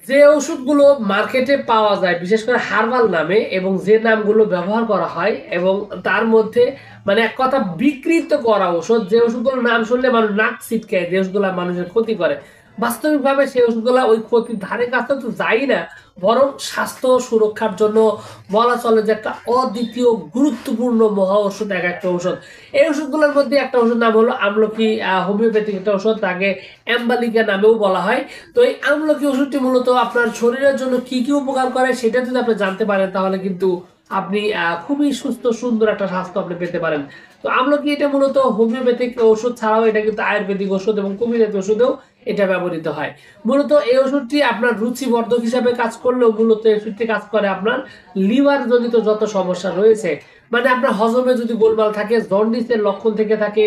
যে ওষুধগুলো মার্কেটে পাওয়া যায় বিশেষ করে হার্বাল নামে এবং যে নামগুলো ব্যবহার করা হয় এবং তার মধ্যে মানে এক কথা বিকৃত করা ওষুধ, যে ওষুধগুলোর নাম শুনলে মানুষ নাক ছিটকায়, যে ওষুধগুলো মানুষের ক্ষতি করে, বাস্তবিকভাবে সেই ওষুধগুলো ওই ক্ষতির ধারে কাছে তো যাই না, বরং স্বাস্থ্য সুরক্ষার জন্য বলা চলে যে একটা অদ্বিতীয় গুরুত্বপূর্ণ মহা ওষুধ এক একটা ওষুধ। এই ওষুধগুলোর মধ্যে একটা ওষুধ নাম হলো আমলকি, হোমিওপ্যাথিক একটা ওষুধ, তাকে অ্যাম্বালিকা নামেও বলা হয়। তো এই আমলকি ওষুধটি মূলত আপনার শরীরের জন্য কি কি উপকার করে সেটা যদি আপনি জানতে পারেন তাহলে কিন্তু আপনি খুবই সুস্থ সুন্দর একটা স্বাস্থ্য আপনি পেতে পারেন। তো আমলকি এটা মূলত হোমিওপ্যাথিক ওষুধ ছাড়াও এটা কিন্তু আয়ুর্বেদিক ওষুধ এবং কবিরাজি ওষুধেও এটা ব্যবহৃত হয়। মূলত এই ওষুধটি আপনার রুচিবর্ধক হিসাবে কাজ করলেও মূলত এই ওষুধটি কাজ করে আপনার লিভার জনিত যত সমস্যা রয়েছে, মানে আপনার হজমে যদি গোলমাল থাকে, জন্ডিসের লক্ষণ থেকে থাকে,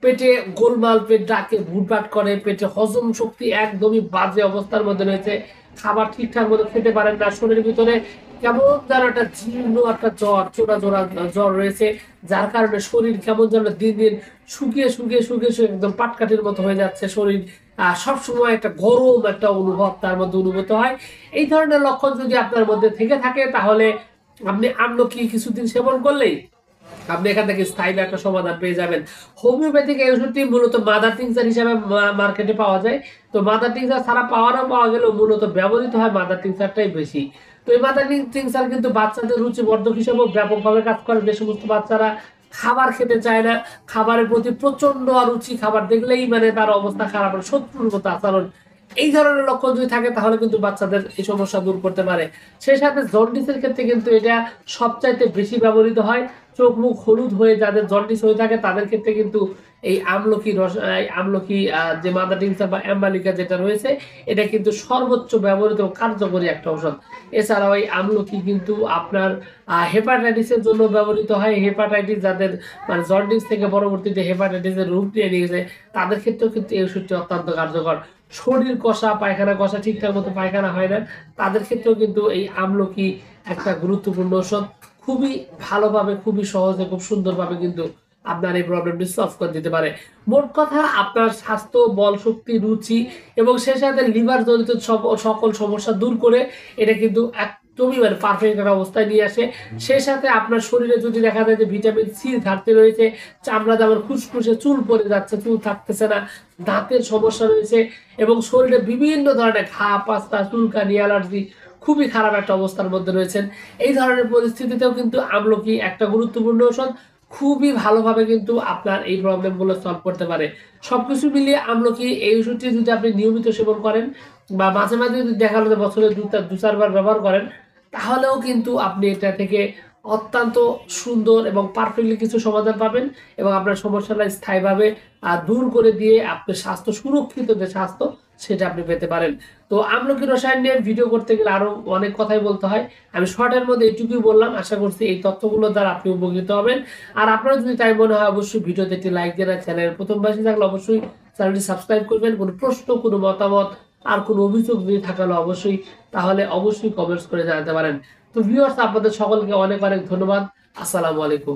পেটে গোলমাল, পেট ডাকে, ভুটভাট করে, পেটে হজম শক্তি একদমই বাজে অবস্থার মধ্যে রয়েছে, খাবার ঠিকঠাক মতো খেতে পারেন না, শরীরের ভিতরে কেমন যেন একটা জীর্ণ একটা জ্বর, চোরা জোড়া জ্বর রয়েছে, যার কারণে শরীর কেমন যেন দিন দিন শুকিয়ে শুকিয়ে শুকিয়ে শুকিয়ে একদম পাটকাঠির মতো হয়ে যাচ্ছে শরীর, সবসময় একটা গরম একটা অনুভব তার মধ্যে অনুভূত হয়। এই ধরনের লক্ষণ যদি আপনার মধ্যে থেকে থাকে তাহলে আপনি আমলকি কিছুদিন সেবন করলেই আপনি এখান থেকে স্থায়ী একটা সমাধান পেয়ে যাবেন। হোমিওপ্যাথিক এই ওষুধটি মূলত মাদার টিংচার হিসাবে মার্কেটে পাওয়া যায়। তো মাদার টিংচার ছাড়া পাওয়া গেলেও মূলত ব্যবহৃত হয় মাদার টিংচারটাই বেশি। তো এই মাদার টিংচার কিন্তু বাচ্চাদের রুচিবর্ধক হিসেবেও ব্যাপকভাবে কাজ করে। যে সমস্ত বাচ্চারা খাবার খেতে চায় না, খাবারের প্রতি প্রচন্ড অরুচি, খাবার দেখলেই মানে তার অবস্থা খারাপ, শত্রুর মতো আচরণ, এই ধরনের লক্ষণ যদি থাকে তাহলে কিন্তু বাচ্চাদের এই সমস্যা দূর করতে পারে। সেই সাথে জন্ডিসের ক্ষেত্রে কিন্তু এটা সবচাইতে বেশি ব্যবহৃত হয়। চোখ মুখ হলুদ হয়ে যাদের জন্ডিস হয়ে থাকে তাদের ক্ষেত্রে কিন্তু এই আমলকি রস, আমলকি যে মাদার টিংচার বা অ্যাম্বালিকা যেটা রয়েছে, এটা কিন্তু সর্বোচ্চ ব্যবহৃত ও কার্যকরী একটা ঔষধ। এছাড়াও এই আমলকি কিন্তু আপনার হেপাটাইটিসের জন্য ব্যবহৃত হয়। হেপাটাইটিস যাদের মানে জন্ডিস থেকে পরবর্তীতে হেপাটাইটিসের রূপ নিয়ে নিয়েছে তাদের ক্ষেত্রেও কিন্তু এই ওষুধটি অত্যন্ত কার্যকর। শরীর কষা, পায়খানা কষা, ঠিকঠাক মতো পায়খানা হয় না, তাদের ক্ষেত্রেও কিন্তু এই আমলকি একটা গুরুত্বপূর্ণ ওষুধ। খুবই ভালোভাবে, খুবই সহজে, খুব সুন্দরভাবে কিন্তু আপনার এই প্রবলেমটি সলভ করে দিতে পারে। মোট কথা আপনার স্বাস্থ্য, বল শক্তি, রুচি এবং সেই সাথে লিভার জনিত সকল সমস্যা দূর করে এটা কিন্তু একদমই মানে পারফেক্ট একটা অবস্থায় নিয়ে আসে। সেই সাথে আপনার শরীরে যদি দেখা যায় যে ভিটামিন সি ঘাটতি রয়েছে, চামড়া যেমন খুসখুসে, চুল পড়ে যাচ্ছে, চুল থাকতেছে না, দাঁতের সমস্যা রয়েছে এবং শরীরে বিভিন্ন ধরনের ঘা, পাস্তা, চুলকানি, অ্যালার্জি, খুবই খারাপ একটা অবস্থার মধ্যে রয়েছেন, এই ধরনের পরিস্থিতিতেও কিন্তু আমলকি একটা গুরুত্বপূর্ণ ঔষধ। খুবই ভালোভাবে কিন্তু আপনার এই প্রবলেমগুলো সলভ করতে পারে। সবকিছু মিলিয়ে আমলকি এই ওষুধটি যদি আপনি নিয়মিত সেবন করেন বা মাঝে মাঝে যদি দেখা গেলো যে বছরে দু চারবার ব্যবহার করেন তাহলেও কিন্তু আপনি এটা থেকে অত্যন্ত সুন্দর এবং পারফেক্টলি কিছু সমাধান পাবেন এবং আপনার সমস্যাটা স্থায়ীভাবে দূর করে দিয়ে আপনার স্বাস্থ্য সুরক্ষিত যে স্বাস্থ্য সেটা আপনি পেতে পারেন। তো আমলকি রসায়ন নিয়ে ভিডিও করতে গেলে আরো অনেক কথাই বলতে হয়, আমি শর্টের মধ্যে এইটুকুই বললাম। আশা করছি এই তথ্যগুলো দ্বারা আপনি উপকৃত হবেন। আর আপনারা যদি তাই মনে হয় অবশ্যই ভিডিওতে একটি লাইক দেন, আর চ্যানেলের প্রথমবাসী থাকলে অবশ্যই চ্যানেলটি সাবস্ক্রাইব করবেন। কোনো প্রশ্ন, কোনো মতামত আর কোনো অভিযোগ যদি থাকলে অবশ্যই তাহলে অবশ্যই কমেন্টস করে জানাতে পারেন। তো ভিউয়ার্স, আপনাদের সকলকে অনেক অনেক ধন্যবাদ। আসসালামু আলাইকুম।